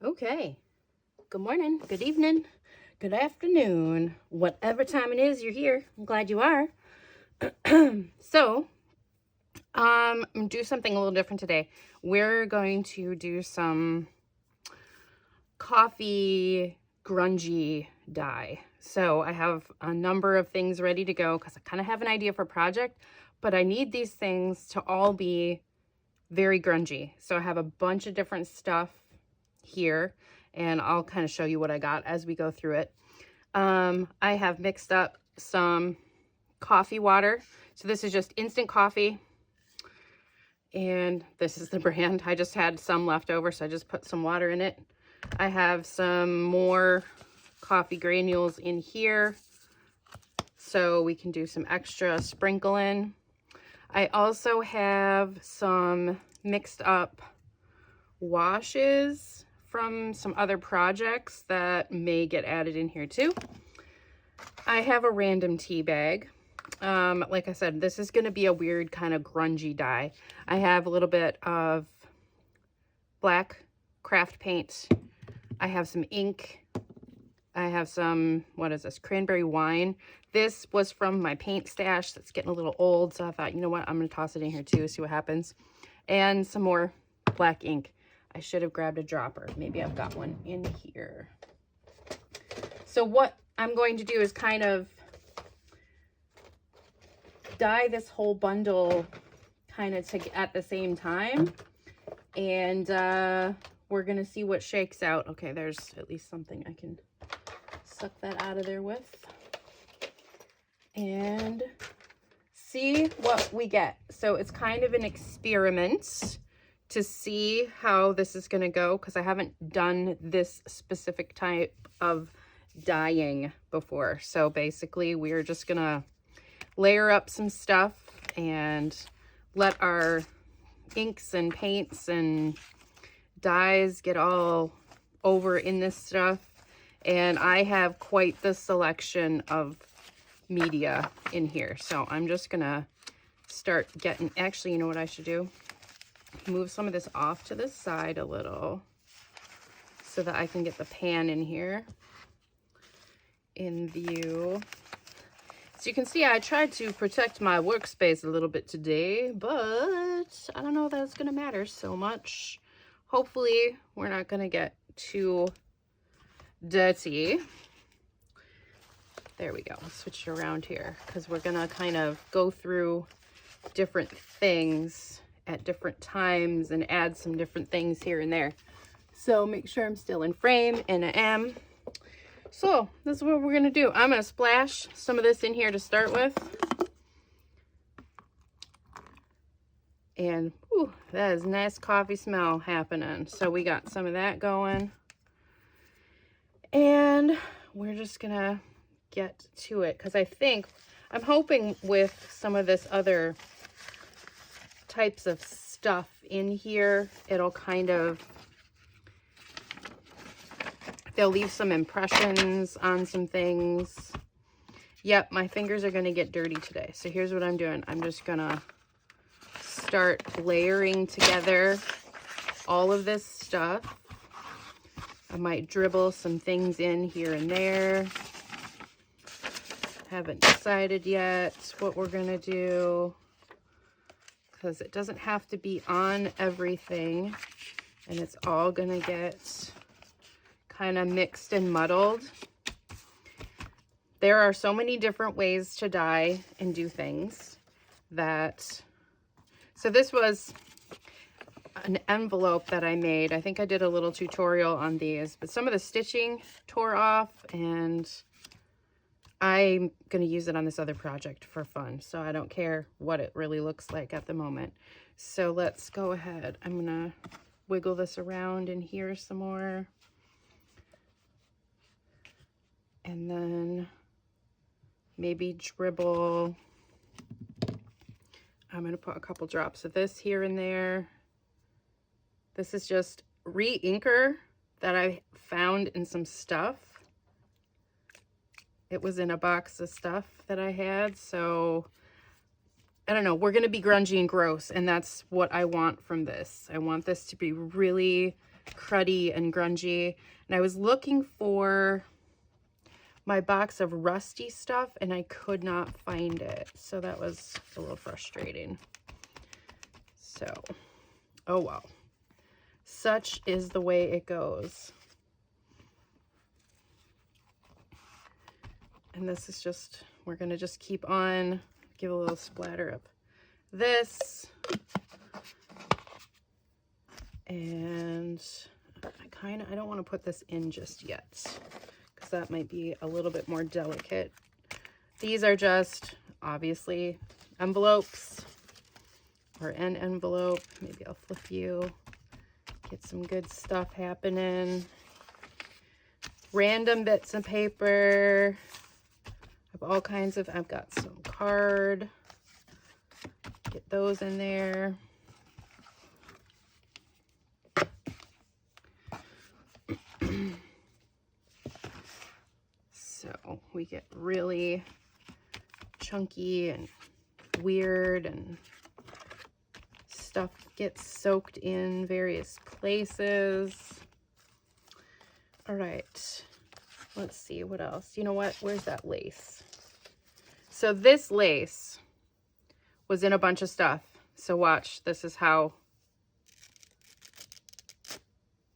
Okay, good morning, good evening, good afternoon, whatever time it is you're here. I'm glad you are. So, I'm gonna do something a little different today. We're going to do some coffee grungy dye. So I have a number of things ready to go because I kind of have an idea for a project, but I need these things to all be very grungy. So I have a bunch of different stuff here, and I'll kind of show you what I got as we go through it. I have mixed up some coffee water. So this is just instant coffee, and this is the brand. I just had some left over, so I just put some water in it. I have some more coffee granules in here, so we can do some extra sprinkling. I also have some mixed up washes from some other projects that may get added in here too. I have a random tea bag. Like I said, this is going to be a weird kind of grungy dye. I have a little bit of black craft paint. I have some ink. I have some, what is this, cranberry wine. This was from my paint stash that's getting a little old, so I thought, you know what, I'm going to toss it in here too, see what happens. And some more black ink. I should have grabbed a dropper. Maybe I've got one in here. So what I'm going to do is kind of dye this whole bundle kind of at the same time. And we're going to see what shakes out. Okay, there's at least something I can suck that out of there with. And see what we get. So it's kind of an experiment to see how this is going to go, because I haven't done this specific type of dyeing before. So basically we're just going to layer up some stuff and let our inks and paints and dyes get all over in this stuff. And I have quite the selection of media in here. So I'm just going to start getting, actually, you know what I should do? Move some of this off to the side a little so that I can get the pan in here in view. So you can see I tried to protect my workspace a little bit today, but I don't know if that's going to matter so much. Hopefully we're not going to get too dirty. There we go. Switch it around here because we're going to kind of go through different things at different times and add some different things here and there. So make sure I'm still in frame, and I am. So this is what we're going to do. I'm going to splash some of this in here to start with. And ooh, that is nice coffee smell happening. So we got some of that going. And we're just going to get to it because I'm hoping with some of this other types of stuff in here, it'll kind of, they'll leave some impressions on some things. Yep, my fingers are going to get dirty today. So here's what I'm doing. I'm just going to start layering together all of this stuff. I might dribble some things in here and there. Haven't decided yet what we're going to do, because it doesn't have to be on everything, and it's all going to get kind of mixed and muddled. There are so many different ways to dye and do things that, so this was an envelope that I made. I think I did a little tutorial on these, but some of the stitching tore off, and I'm going to use it on this other project for fun. So I don't care what it really looks like at the moment. So let's go ahead. I'm going to wiggle this around in here some more. And then maybe dribble. I'm going to put a couple drops of this here and there. This is just re-inker that I found in some stuff. It was in a box of stuff that I had. So I don't know, we're going to be grungy and gross, and that's what I want from this. I want this to be really cruddy and grungy. And I was looking for my box of rusty stuff and I could not find it. So that was a little frustrating. So, oh well. Such is the way it goes. And this is just, we're going to just keep on, give a little splatter of this. And I don't want to put this in just yet because that might be a little bit more delicate. These are just obviously envelopes or an envelope. Maybe I'll flip you, get some good stuff happening. Random bits of paper. Of all kinds of, I've got some card. Get those in there. So we get really chunky and weird and stuff gets soaked in various places. All right, let's see what else. You know what? Where's that lace? So this lace was in a bunch of stuff. So watch, this is how,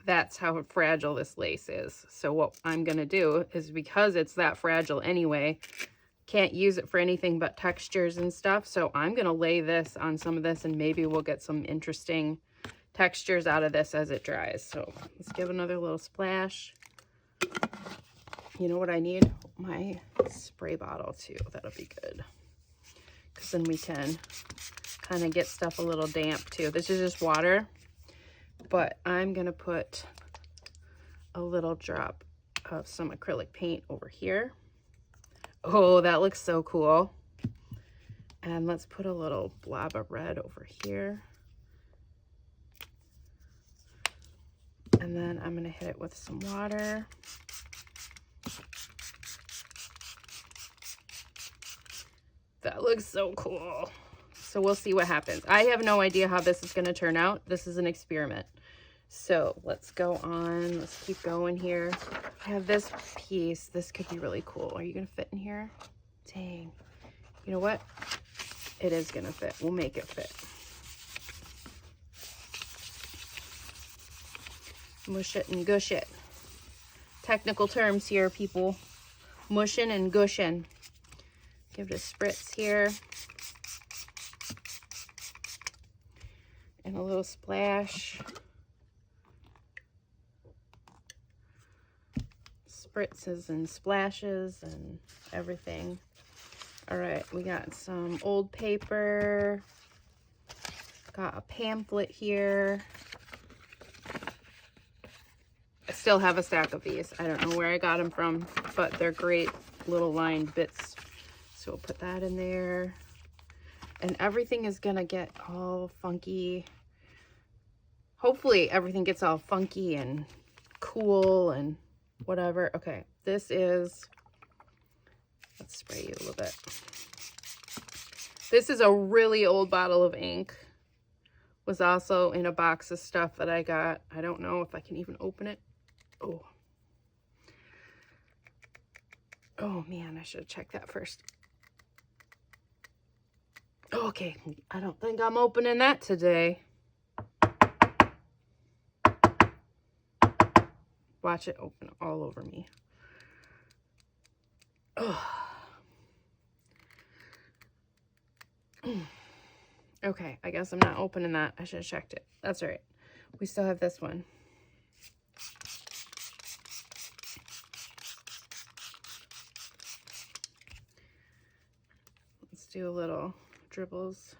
that's how fragile this lace is. So what I'm gonna do is, because it's that fragile anyway, can't use it for anything but textures and stuff. So I'm gonna lay this on some of this and maybe we'll get some interesting textures out of this as it dries. So let's give another little splash. You know what I need? My spray bottle too. That'll be good. Because then we can kind of get stuff a little damp too. This is just water. But I'm going to put a little drop of some acrylic paint over here. Oh, that looks so cool. And let's put a little blob of red over here. And then I'm going to hit it with some water. That looks so cool. So we'll see what happens. I have no idea how this is going to turn out. This is an experiment. So let's go on. Let's keep going here. I have this piece. This could be really cool. Are you going to fit in here? Dang. You know what? It is going to fit. We'll make it fit. Mush it and gush it. Technical terms here, people. Mushing and gushing. Give it a spritz here. And a little splash. Spritzes and splashes and everything. All right, we got some old paper. Got a pamphlet here. I still have a stack of these. I don't know where I got them from, but they're great little lined bits. So we'll put that in there. And everything is gonna get all funky. Hopefully everything gets all funky and cool and whatever. Okay, this is, let's spray you a little bit. This is a really old bottle of ink. Was also in a box of stuff that I got. I don't know if I can even open it. Oh man, I should have checked that first. Okay, I don't think I'm opening that today. Watch it open all over me. Oh. Okay, I guess I'm not opening that. I should have checked it. That's all right. We still have this one. Let's do a little dribbles.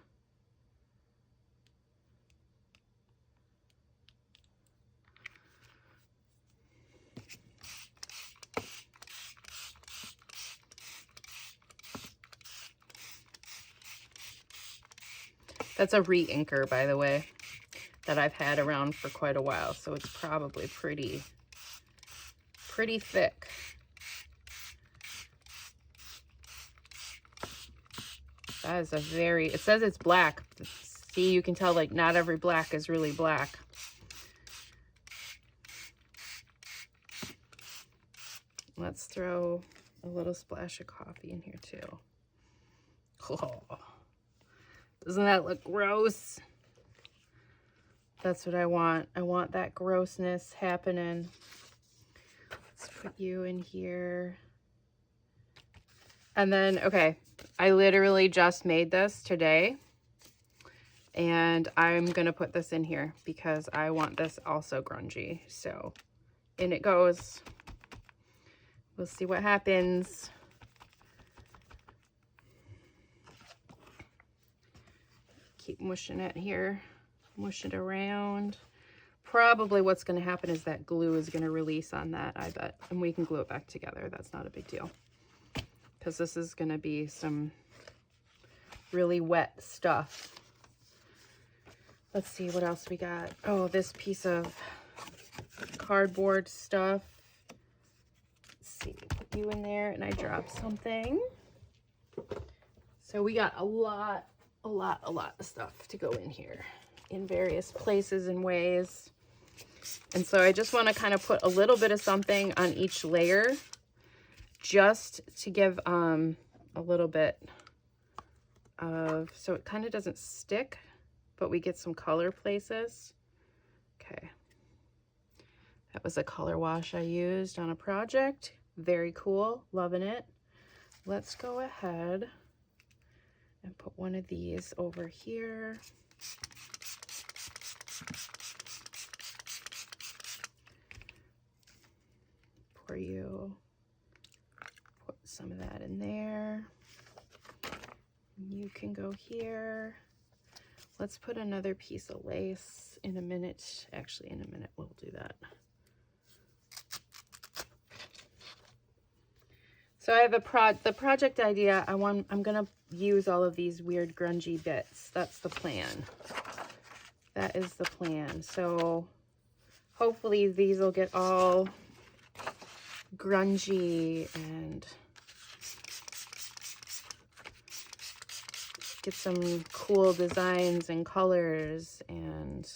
That's a re-inker, by the way, that I've had around for quite a while, so it's probably pretty thick. That is a very, it says it's black. See, you can tell like not every black is really black. Let's throw a little splash of coffee in here too. Oh, doesn't that look gross? That's what I want. I want that grossness happening. Let's put you in here. And then, okay, I literally just made this today. And I'm going to put this in here because I want this also grungy. So in it goes. We'll see what happens. Keep mushing it here. Mush it around. Probably what's going to happen is that glue is going to release on that, I bet. And we can glue it back together. That's not a big deal. Because this is going to be some really wet stuff. Let's see what else we got. Oh, this piece of cardboard stuff. Let's see, put you in there, and I dropped something. So we got a lot of stuff to go in here in various places and ways. And so I just want to kind of put a little bit of something on each layer just to give a little bit of, so it kind of doesn't stick, but we get some color places. Okay. That was a color wash I used on a project. Very cool. Loving it. Let's go ahead and put one of these over here. Pour you. Put some of that in there. You can go here. Let's put another piece of lace in a minute. Actually, in a minute, we'll do that. So I have the project idea. I'm gonna use all of these weird grungy bits. That's the plan. That is the plan. So hopefully these will get all grungy and get some cool designs and colors and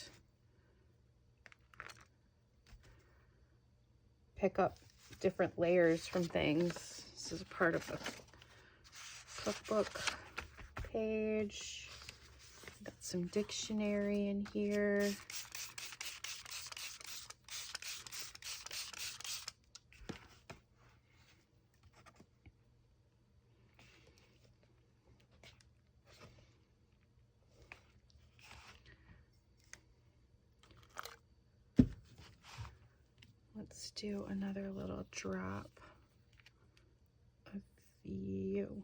pick up different layers from things. This is a part of the cookbook page. Got some dictionary in here. Let's do another little drop of you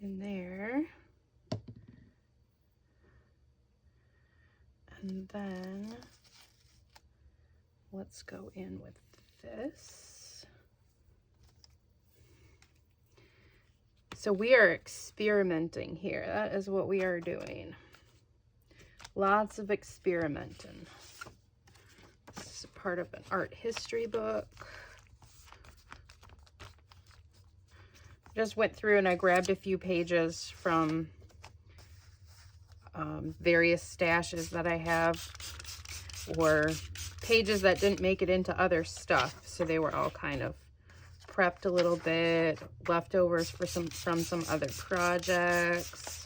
in there. And then let's go in with this. So we are experimenting here. That is what we are doing. Lots of experimenting. This is part of an art history book. Just went through and I grabbed a few pages from various stashes that I have, or pages that didn't make it into other stuff. So they were all kind of prepped a little bit, leftovers for from some other projects.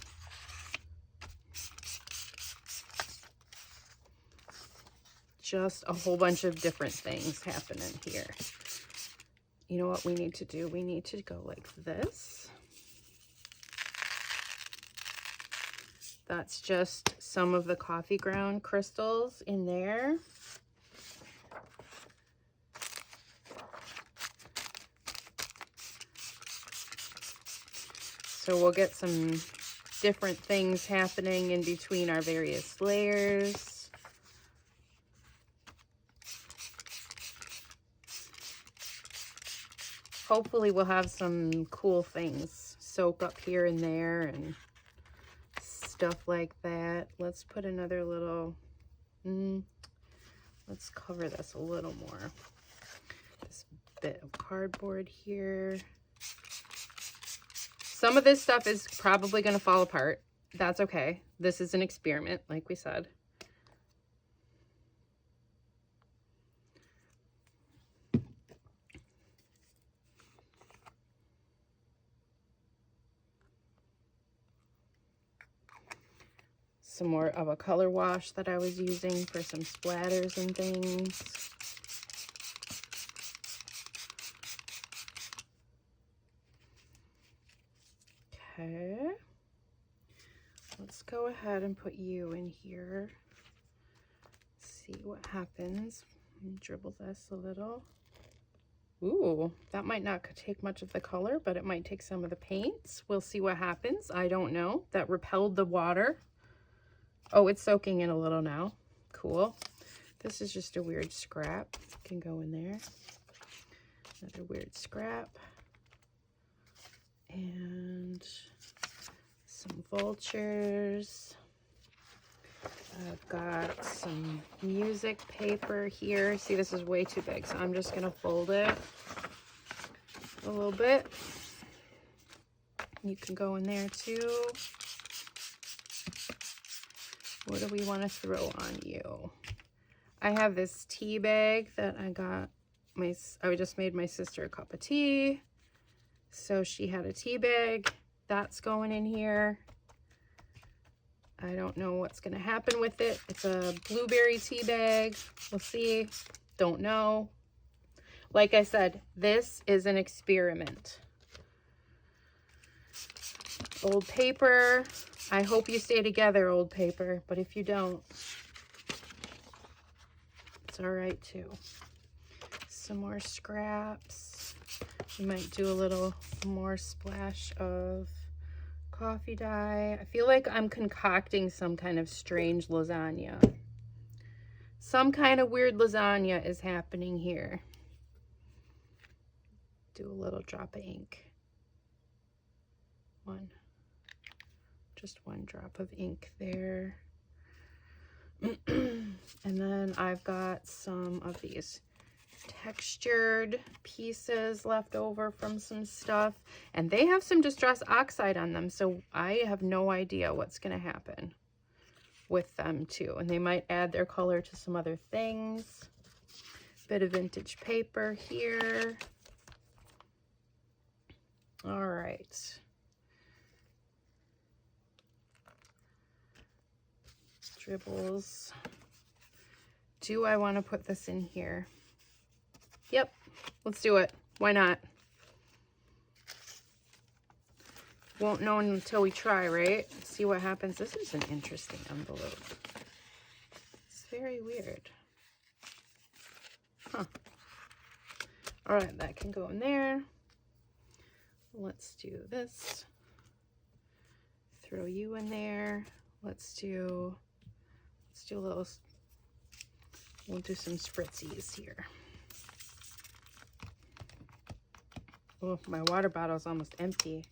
Just a whole bunch of different things happening here. You know what we need to do? We need to go like this. That's just some of the coffee ground crystals in there. So we'll get some different things happening in between our various layers. Hopefully we'll have some cool things soak up here and there and stuff like that. Let's put another little, let's cover this a little more. This bit of cardboard here. Some of this stuff is probably going to fall apart. That's okay. This is an experiment, like we said. some more of a color wash that I was using for some splatters and things. Okay. Let's go ahead and put you in here. See what happens. Dribble this a little. Ooh, that might not take much of the color, but it might take some of the paints. We'll see what happens. I don't know. That repelled the water. Oh, it's soaking in a little now. Cool. This is just a weird scrap. Can go in there. Another weird scrap. And some vultures. I've got some music paper here. See, this is way too big, so I'm just going to fold it a little bit. You can go in there too. What do we want to throw on you? I have this tea bag that I got. I just made my sister a cup of tea. So she had a tea bag. That's going in here. I don't know what's going to happen with it. It's a blueberry tea bag. We'll see. Don't know. Like I said, this is an experiment. Old paper. I hope you stay together, old paper. But if you don't, it's all right too. Some more scraps. We might do a little more splash of coffee dye. I feel like I'm concocting some kind of strange lasagna. Some kind of weird lasagna is happening here. Do a little drop of ink. Just one drop of ink there. And then I've got some of these textured pieces left over from some stuff, and they have some distress oxide on them, so I have no idea what's going to happen with them too. And they might add their color to some other things. Bit of vintage paper here. All right. Dribbles. Do I want to put this in here? Yep, let's do it. Why not? Won't know until we try, right? See what happens. This is an interesting envelope. It's very weird. Huh. All right, that can go in there. Let's do this. Throw you in there. Let's do a little, we'll do some spritzies here. Oh, my water bottle's almost empty.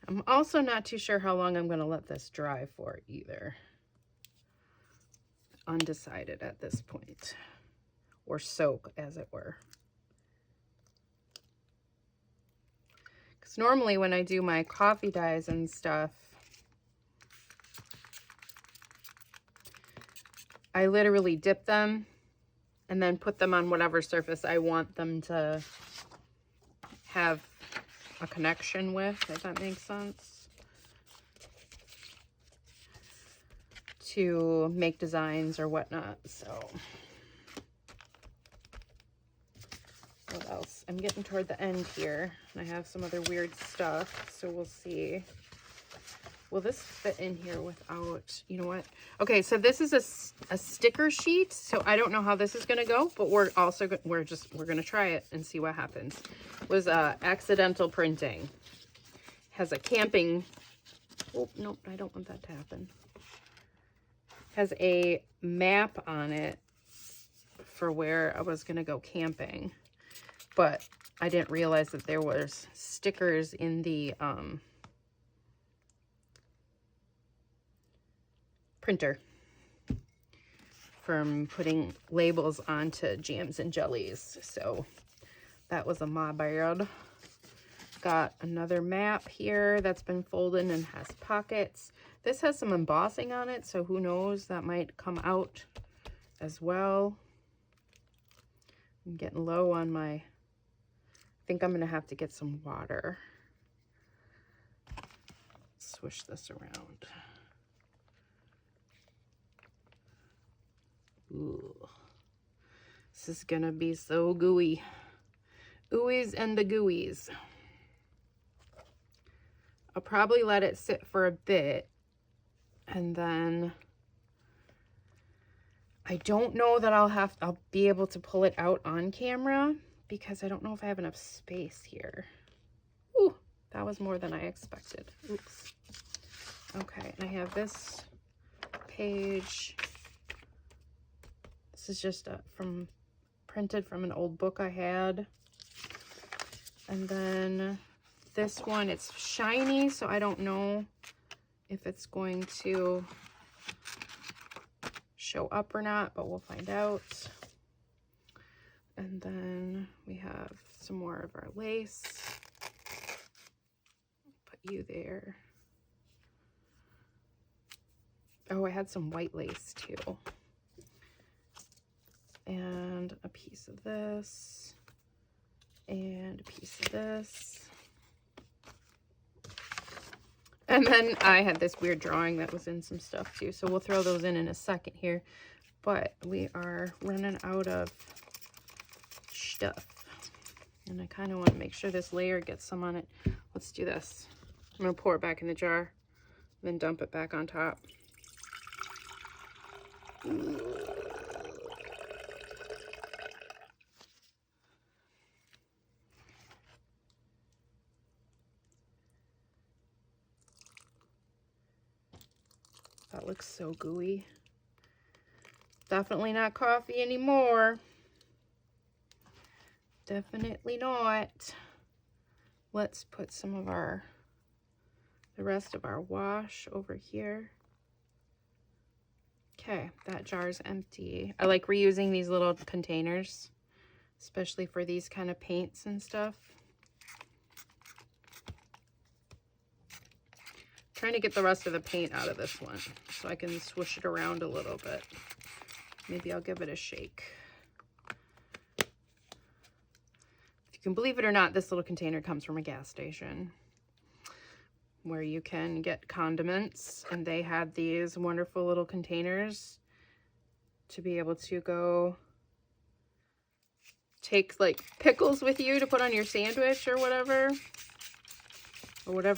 I'm also not too sure how long I'm going to let this dry for either. Undecided at this point. Or soak, as it were. Because normally when I do my coffee dyes and stuff, I literally dip them and then put them on whatever surface I want them to have a connection with, if that makes sense, to make designs or whatnot. So what else? I'm getting toward the end here, and I have some other weird stuff, so we'll see. Will this fit in here without, you know what? Okay, so this is a sticker sheet, so I don't know how this is going to go, but we're going to try it and see what happens. It was accidental printing. Has a camping, oh, no, I don't want that to happen. Has a map on it for where I was going to go camping, but I didn't realize that there was stickers in the printer from putting labels onto jams and jellies. So that was a my bad. Got another map here that's been folded and has pockets. This has some embossing on it, so who knows, that might come out as well. I'm getting low on my, I think I'm gonna have to get some water. Swish this around. Ooh. This is gonna be so gooey. Ooeyes and the gooeys. I'll probably let it sit for a bit, and then I don't know that I'll be able to pull it out on camera because I don't know if I have enough space here. Ooh, that was more than I expected. Oops. Okay, and I have this page. This is just printed from an old book I had. And then this one, it's shiny, so I don't know if it's going to show up or not, but we'll find out. And then we have some more of our lace. Put you there. Oh, I had some white lace too. And a piece of this. And a piece of this. And then I had this weird drawing that was in some stuff too. So we'll throw those in a second here. But we are running out of stuff. And I kind of want to make sure this layer gets some on it. Let's do this. I'm going to pour it back in the jar. Then dump it back on top. That looks so gooey. Definitely not coffee anymore. Definitely not. Let's put some of the rest of our wash over here. Okay, that jar's empty. I like reusing these little containers, especially for these kind of paints and stuff. Trying to get the rest of the paint out of this one so I can swish it around a little bit. Maybe I'll give it a shake. If you can believe it or not, this little container comes from a gas station where you can get condiments, and they had these wonderful little containers to be able to go take like pickles with you to put on your sandwich or whatever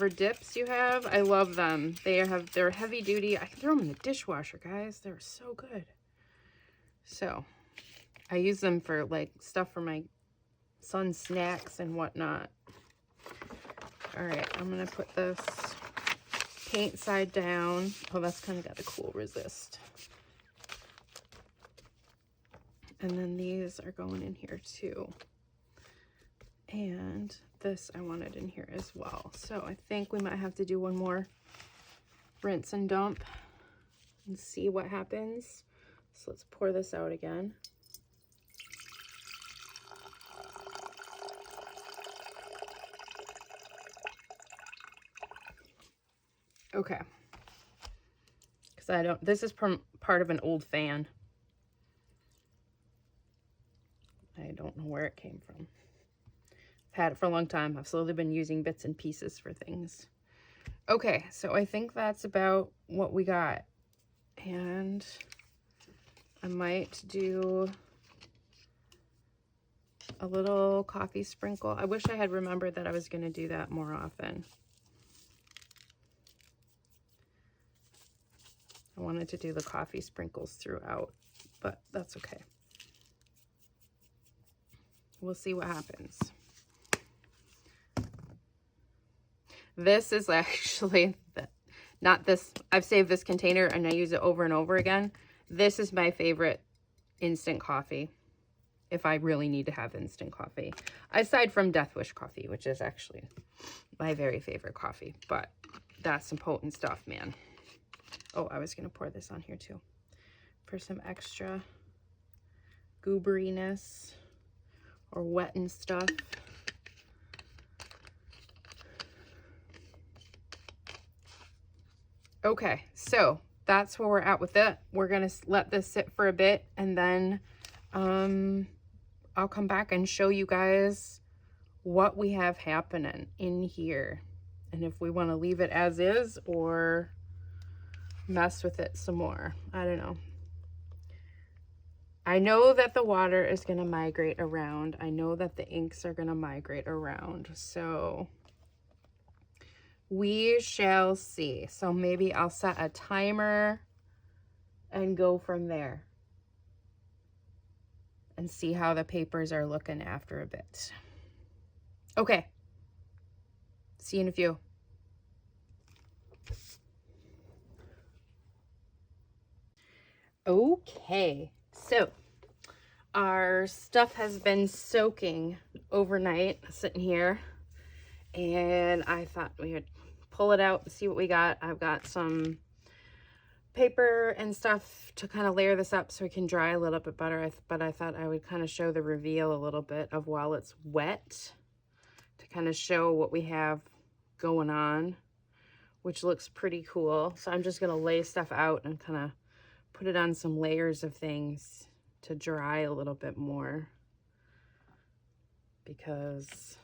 dips you have. I love them. They're heavy duty. I can throw them in the dishwasher, guys. They're so good. So I use them for like stuff for my son's snacks and whatnot. All right, I'm gonna put this paint side down. Oh, that's kind of got a cool resist. And then these are going in here too. And this I wanted in here as well. So I think we might have to do one more rinse and dump and see what happens. So let's pour this out again. Okay. Because this is part of an old fan. I don't know where it came from. I've had it for a long time. I've slowly been using bits and pieces for things. Okay, so I think that's about what we got. And I might do a little coffee sprinkle. I wish I had remembered that I was going to do that more often. I wanted to do the coffee sprinkles throughout, but that's okay. We'll see what happens. This is actually not this. I've saved this container and I use it over and over again. This is my favorite instant coffee, if I really need to have instant coffee. Aside from Death Wish coffee, which is actually my very favorite coffee, but that's some potent stuff, man. Oh, I was gonna pour this on here too for some extra gooberiness or wet and stuff. Okay, so that's where we're at with it. We're going to let this sit for a bit, and then I'll come back and show you guys what we have happening in here, and if we want to leave it as is or mess with it some more. I don't know. I know that the water is going to migrate around. I know that the inks are going to migrate around. So we shall see. So maybe I'll set a timer and go from there and see how the papers are looking after a bit. Okay. See you in a few. Okay. So our stuff has been soaking overnight, sitting here, and I thought we would pull it out and see what we got. I've got some paper and stuff to kind of layer this up so it can dry a little bit better, but I thought I would kind of show the reveal a little bit of while it's wet to kind of show what we have going on, which looks pretty cool. So I'm just going to lay stuff out and kind of put it on some layers of things to dry a little bit more, because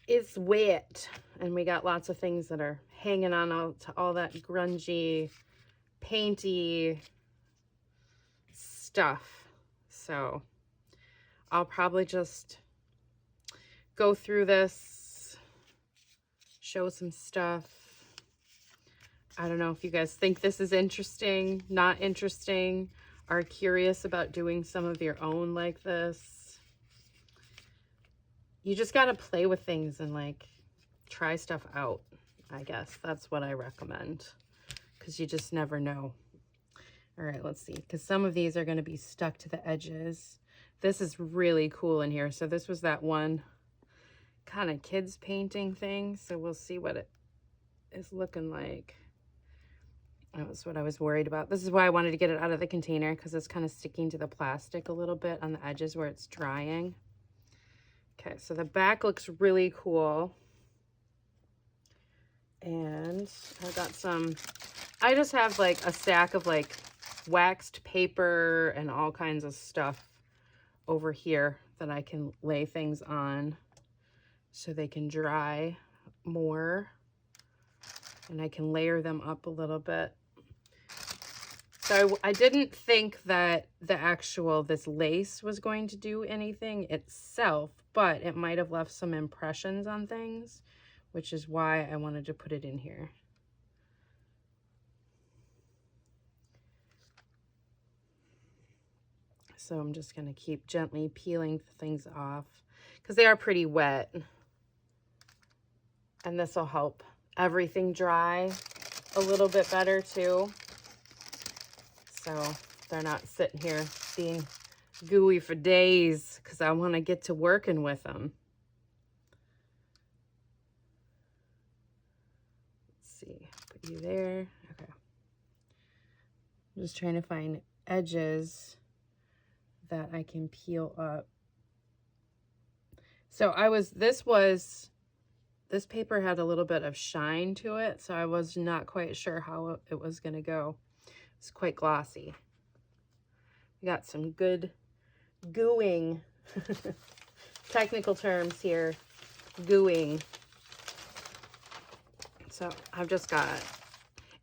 it's wet and we got lots of things that are hanging on to all that grungy, painty stuff. So I'll probably just go through this, show some stuff. I don't know if you guys think this is interesting, not interesting, are curious about doing some of your own like this. You just got to play with things and like try stuff out. I guess that's what I recommend, because you just never know. All right, let's see, because some of these are going to be stuck to the edges. This is really cool in here. So this was that one kind of kids painting thing. So we'll see what it is looking like. That was what I was worried about. This is why I wanted to get it out of the container, because it's kind of sticking to the plastic a little bit on the edges where it's drying. Okay, so the back looks really cool. And I got some, I just have like a stack of like waxed paper and all kinds of stuff over here that I can lay things on so they can dry more. And I can layer them up a little bit. So I didn't think that this lace was going to do anything itself, but it might have left some impressions on things, which is why I wanted to put it in here. So I'm just going to keep gently peeling things off because they are pretty wet. And this will help everything dry a little bit better too. So they're not sitting here being gooey for days, because I want to get to working with them. Let's see, put you there. Okay. I'm just trying to find edges that I can peel up. So this paper had a little bit of shine to it, so I was not quite sure how it was going to go. It's quite glossy. We got some good gooing, technical terms here, gooing. So I've just got,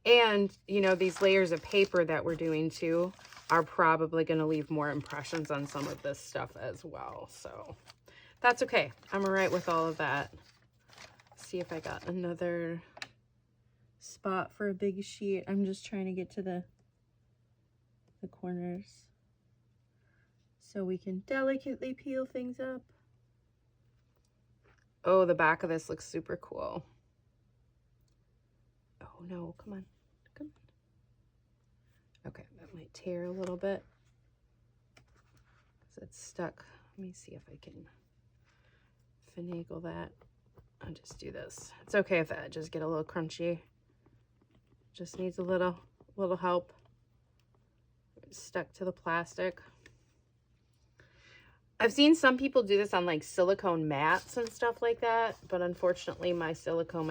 and you know, these layers of paper that we're doing too are probably going to leave more impressions on some of this stuff as well. So that's okay. I'm all right with all of that. Let's see if I got another spot for a big sheet. I'm just trying to get to the corners so we can delicately peel things up. Oh, the back of this looks super cool. Oh no, come on, come on. Okay, that might tear a little bit because it's stuck. Let me see if I can finagle that. I'll just do this. It's okay if the edges get a little crunchy. Just needs a little help. It's stuck to the plastic. I've seen some people do this on like silicone mats and stuff like that, but unfortunately my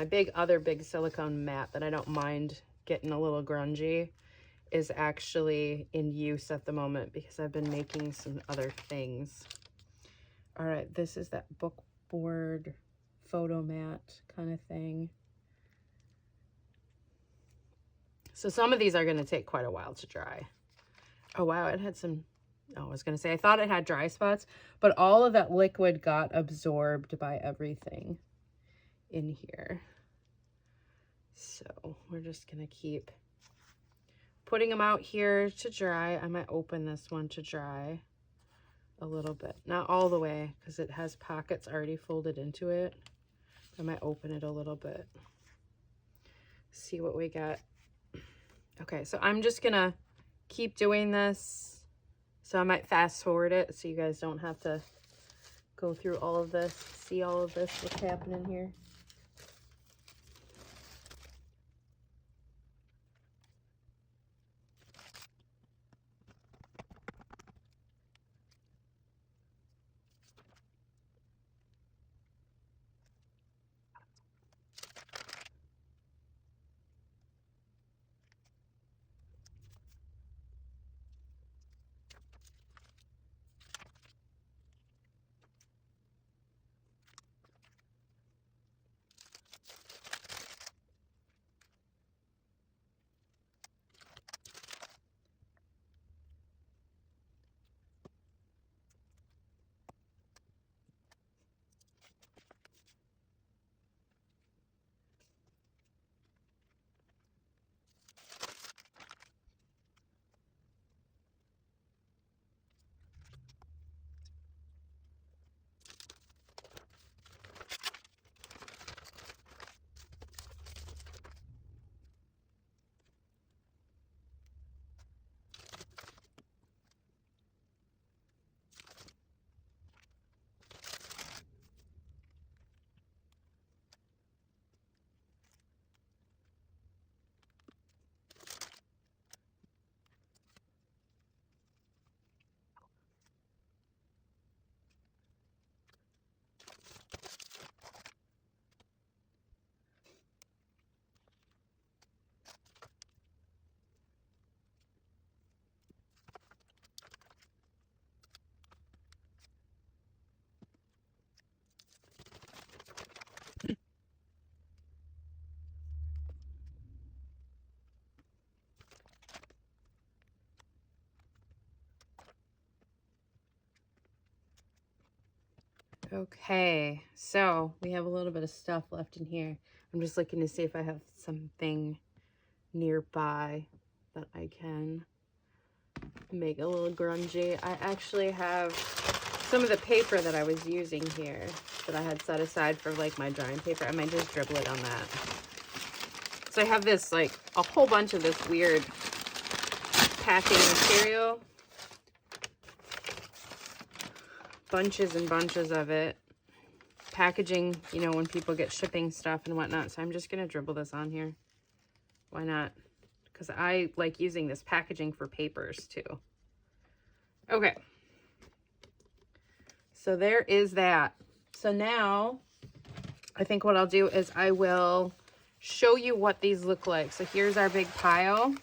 big silicone mat that I don't mind getting a little grungy is actually in use at the moment because I've been making some other things. All right, this is that book board photo mat kind of thing. So some of these are going to take quite a while to dry. Oh, wow, it had some, oh, I was going to say, I thought it had dry spots, but all of that liquid got absorbed by everything in here. So we're just going to keep putting them out here to dry. I might open this one to dry a little bit. Not all the way, because it has pockets already folded into it. I might open it a little bit. See what we got. Okay, so I'm just going to keep doing this. So I might fast forward it so you guys don't have to go through all of this, see all of this, what's happening here. Okay, so we have a little bit of stuff left in here. I'm just looking to see if I have something nearby that I can make a little grungy. I actually have some of the paper that I was using here that I had set aside for like my drawing paper. I might just dribble it on that. So I have this, like, a whole bunch of this weird packing material. Bunches and bunches of it. Packaging, you know, when people get shipping stuff and whatnot. So I'm just going to dribble this on here. Why not? Because I like using this packaging for papers too. Okay. So there is that. So now I think what I'll do is I will show you what these look like. So here's our big pile.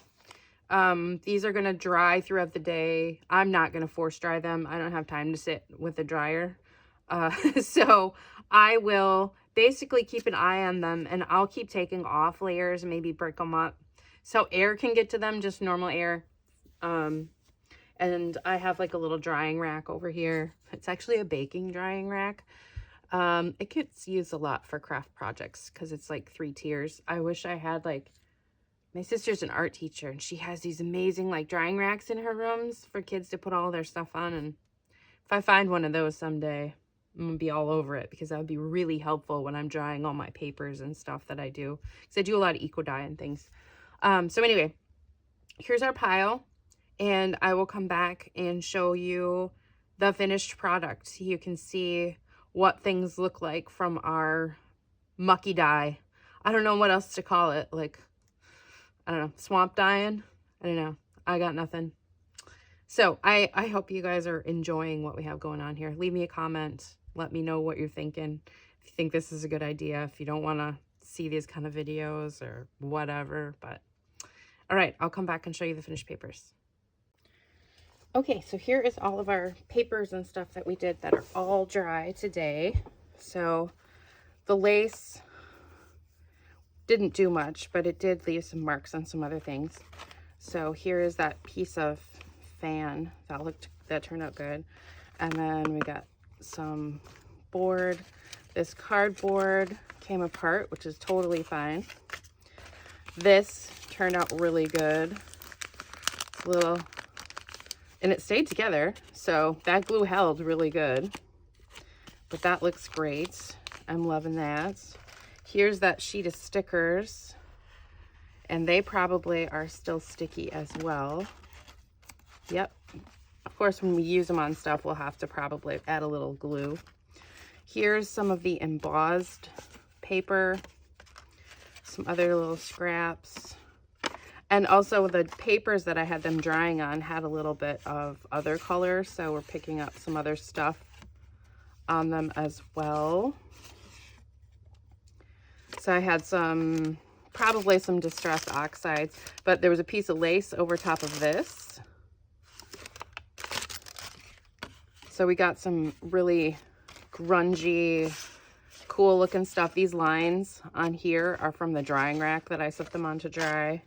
These are going to dry throughout the day. I'm not going to force dry them. I don't have time to sit with the dryer. So I will basically keep an eye on them, and I'll keep taking off layers and maybe break them up so air can get to them, just normal air. And I have like a little drying rack over here. It's actually a baking drying rack. It gets used a lot for craft projects because it's like 3 tiers. I wish I had, like, my sister's an art teacher and she has these amazing like drying racks in her rooms for kids to put all their stuff on. And if I find one of those someday, I'm gonna be all over it because that would be really helpful when I'm drying all my papers and stuff that I do. Because I do a lot of eco dye and things. So anyway, here's our pile. And I will come back and show you the finished product. You can see what things look like from our mucky dye. I don't know what else to call it. Like, I don't know, swamp dyeing? I don't know. I got nothing. So I hope you guys are enjoying what we have going on here. Leave me a comment. Let me know what you're thinking. If you think this is a good idea. If you don't want to see these kind of videos or whatever. But All right, I'll come back and show you the finished papers. Okay, so here is all of our papers and stuff that we did that are all dry today. So the lace didn't do much, but it did leave some marks on some other things. So here is that piece of fan that turned out good. And then we got some board. This cardboard came apart, which is totally fine. This turned out really good. And it stayed together, so that glue held really good. But that looks great. I'm loving that. Here's that sheet of stickers, and they probably are still sticky as well. Yep. Of course, when we use them on stuff, we'll have to probably add a little glue. Here's some of the embossed paper, some other little scraps. And also the papers that I had them drying on had a little bit of other color, so we're picking up some other stuff on them as well. So I had probably some distressed oxides, but there was a piece of lace over top of this. So we got some really grungy, cool looking stuff. These lines on here are from the drying rack that I set them on to dry.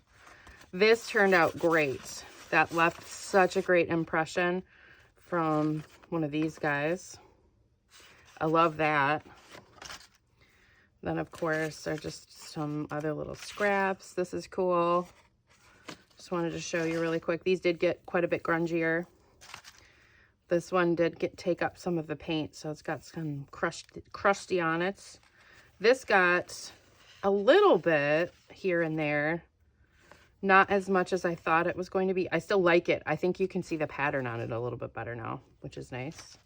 This turned out great. That left such a great impression from one of these guys. I love that. Then, of course, there are just some other little scraps. This is cool. Just wanted to show you really quick. These did get quite a bit grungier. This one did take up some of the paint, so it's got some crusty on it. This got a little bit here and there. Not as much as I thought it was going to be. I still like it. I think you can see the pattern on it a little bit better now, which is nice.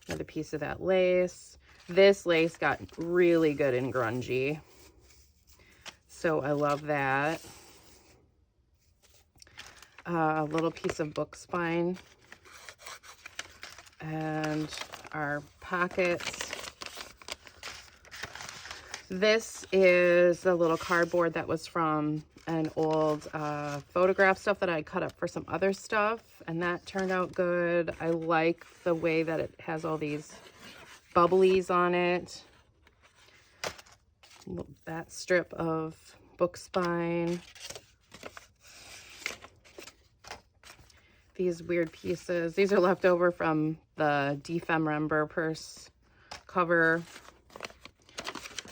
Another piece of that lace. This lace got really good and grungy, so I love that. A little piece of book spine. And our pockets. This is a little cardboard that was from an old photograph stuff that I cut up for some other stuff, and that turned out good. I like the way that it has all these bubblies on it. That strip of book spine. These weird pieces. These are left over from the Defemember purse cover.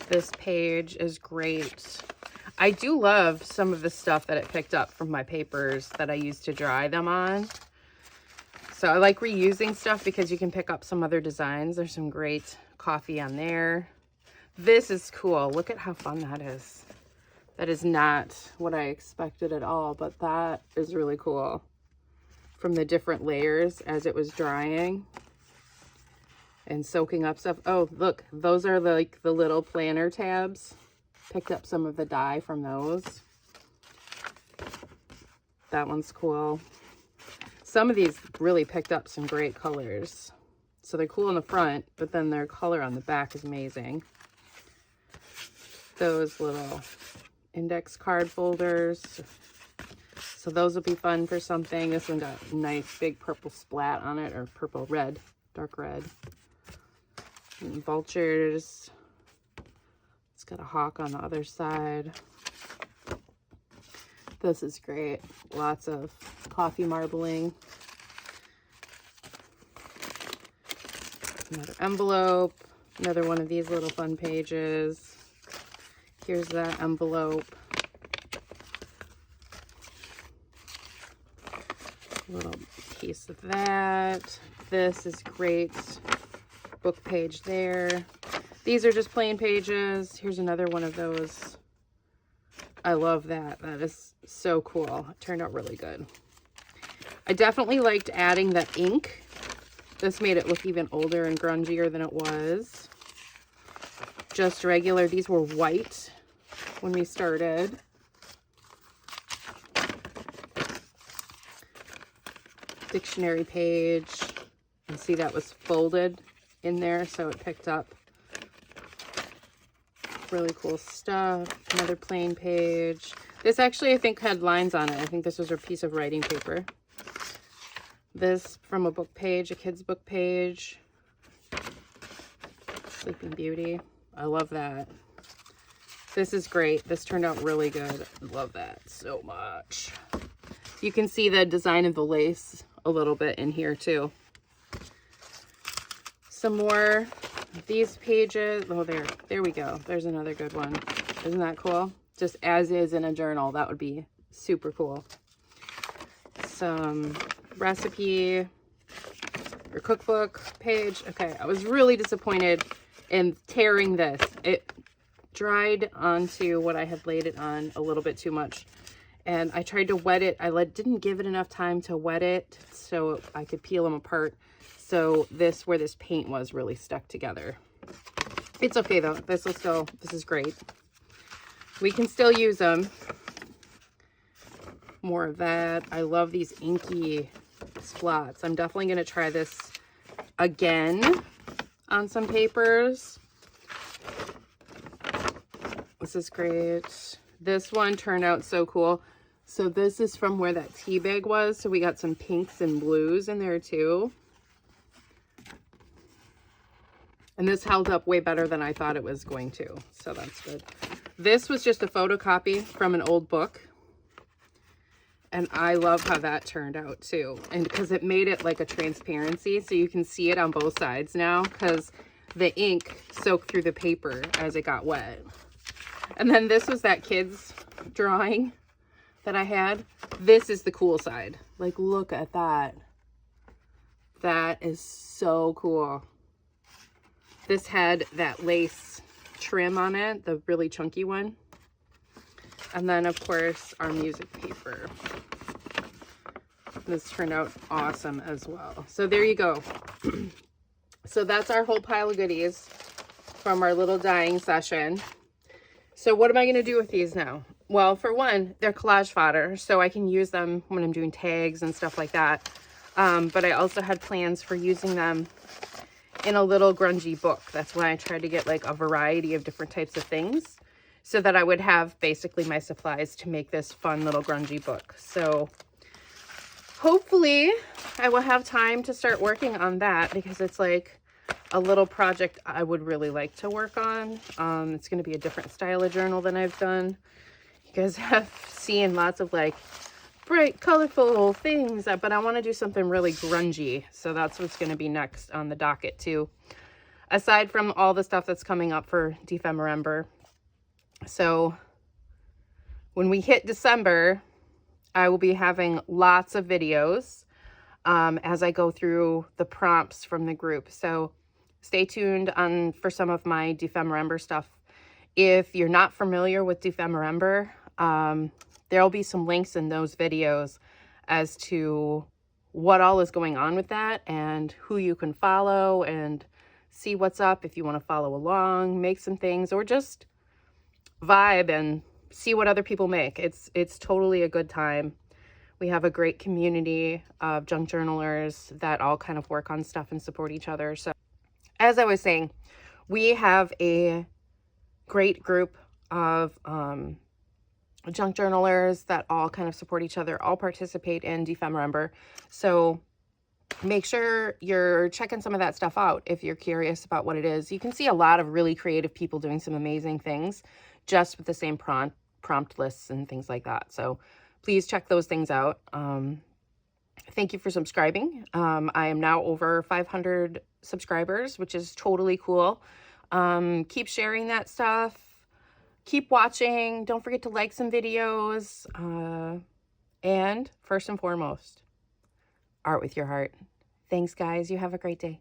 This page is great. I do love some of the stuff that it picked up from my papers that I used to dry them on. So I like reusing stuff because you can pick up some other designs. There's some great coffee on there. This is cool. Look at how fun that is. That is not what I expected at all, but that is really cool. From the different layers as it was drying and soaking up stuff. Oh, look, those are like the little planner tabs. Picked up some of the dye from those. That one's cool. Some of these really picked up some great colors. So they're cool in the front, but then their color on the back is amazing. Those little index card folders. So those will be fun for something. This one got a nice big purple splat on it, or purple red, dark red. And vultures. It's got a hawk on the other side. This is great. Lots of coffee marbling. Another envelope. Another one of these little fun pages. Here's that envelope. Little piece of that. This is great. Book page there. These are just plain pages. Here's another one of those. I love that. That is so cool. It turned out really good. I definitely liked adding the ink. This made it look even older and grungier than it was. Just regular. These were white when we started. Dictionary page. You see that was folded in there, so it picked up really cool stuff. Another plain page. This actually, I think, had lines on it. I think this was a piece of writing paper. This from a book page, a kid's book page. Sleeping Beauty. I love that. This is great. This turned out really good. I love that so much. You can see the design of the lace a little bit in here too. Some more. These pages. Oh, there we go. There's another good one. Isn't that cool? Just as is in a journal. That would be super cool. Some recipe or cookbook page. Okay, I was really disappointed in tearing this. It dried onto what I had laid it on a little bit too much. And I tried to wet it. I didn't give it enough time to wet it so I could peel them apart. So this, where this paint was, really stuck together. It's okay though. This is great. We can still use them. More of that. I love these inky splots. I'm definitely going to try this again on some papers. This is great. This one turned out so cool. So this is from where that tea bag was. So we got some pinks and blues in there too. And this held up way better than I thought it was going to. So that's good. This was just a photocopy from an old book. And I love how that turned out too. And because it made it like a transparency. So you can see it on both sides now. Because the ink soaked through the paper as it got wet. And then this was that kid's drawing that I had. This is the cool side. Like, look at that. That is so cool. This had that lace trim on it, the really chunky one. And then, of course, our music paper. This turned out awesome as well. So there you go. So that's our whole pile of goodies from our little dyeing session. So what am I going to do with these now? Well, for one, they're collage fodder, so I can use them when I'm doing tags and stuff like that. But I also had plans for using them in a little grungy book. That's why I tried to get like a variety of different types of things so that I would have basically my supplies to make this fun little grungy book. So hopefully I will have time to start working on that because it's like a little project I would really like to work on. It's going to be a different style of journal than I've done. You guys have seen lots of like bright, colorful things, but I want to do something really grungy. So that's what's going to be next on the docket too. Aside from all the stuff that's coming up for December. So when we hit December, I will be having lots of videos as I go through the prompts from the group. So stay tuned for some of my December stuff. If you're not familiar with December, there'll be some links in those videos as to what all is going on with that and who you can follow and see what's up if you want to follow along, make some things, or just vibe and see what other people make. It's totally a good time. We have a great community of junk journalers that all kind of work on stuff and support each other. So as I was saying, we have a great group of junk journalers that all kind of support each other, all participate in December. So make sure you're checking some of that stuff out if you're curious about what it is. You can see a lot of really creative people doing some amazing things just with the same prompt lists and things like that. So please check those things out. Thank you for subscribing. I am now over 500 subscribers, which is totally cool. Keep sharing that stuff. Keep watching. Don't forget to like some videos. And first and foremost, art with your heart. Thanks, guys. You have a great day.